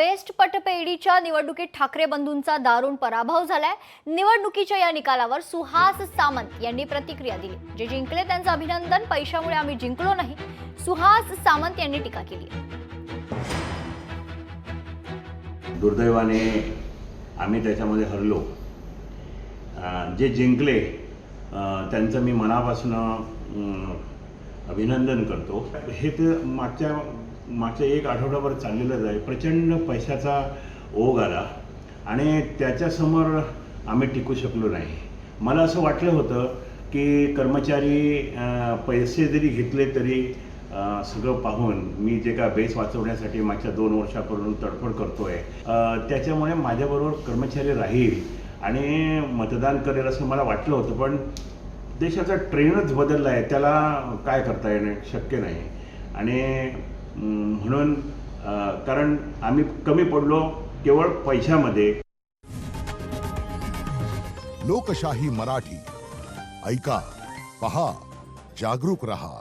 Best पटपेढीच्या निवडणुकीत ठाकरे बंधूंचा दारुण पराभव झालाय। निवडणुकीच्या या निकालावर सुहास सामंत यांनी प्रतिक्रिया दिली। जे जिंकले त्यांचं अभिनंदन, पैशामुळे आम्ही जिंकलो नाही, सुहास सामंत यांनी टीका केली। दुर्दैवाने आम्ही त्याच्यामध्ये हरलो। जे जिंकले त्यांचं मी मनापासून अभिनंदन करतो। हे तर मागच्या एक आठवड्याभर चाललेलंच आहे। प्रचंड पैशाचा ओघ आला आणि त्याच्यासमोर आम्ही टिकू शकलो नाही। मला असं वाटलं होतं की कर्मचारी पैसे जरी घेतले तरी सगळं पाहून मी जे का बेस वाचवण्यासाठी मागच्या 2 वर्षापासून तडफड करतोय, त्याच्यामुळे माझ्याबरोबर कर्मचारी राहील आणि मतदान करेल असं मला वाटलं होतं। पण देशाचा ट्रेंडच बदलला आहे, त्याला काय करता येणं शक्य नाही। आणि म्हणून कारण आम्ही कमी पडलो केवळ पैशामध्ये। लोकशाही मराठी ऐका, पहा, जागरूक रहा।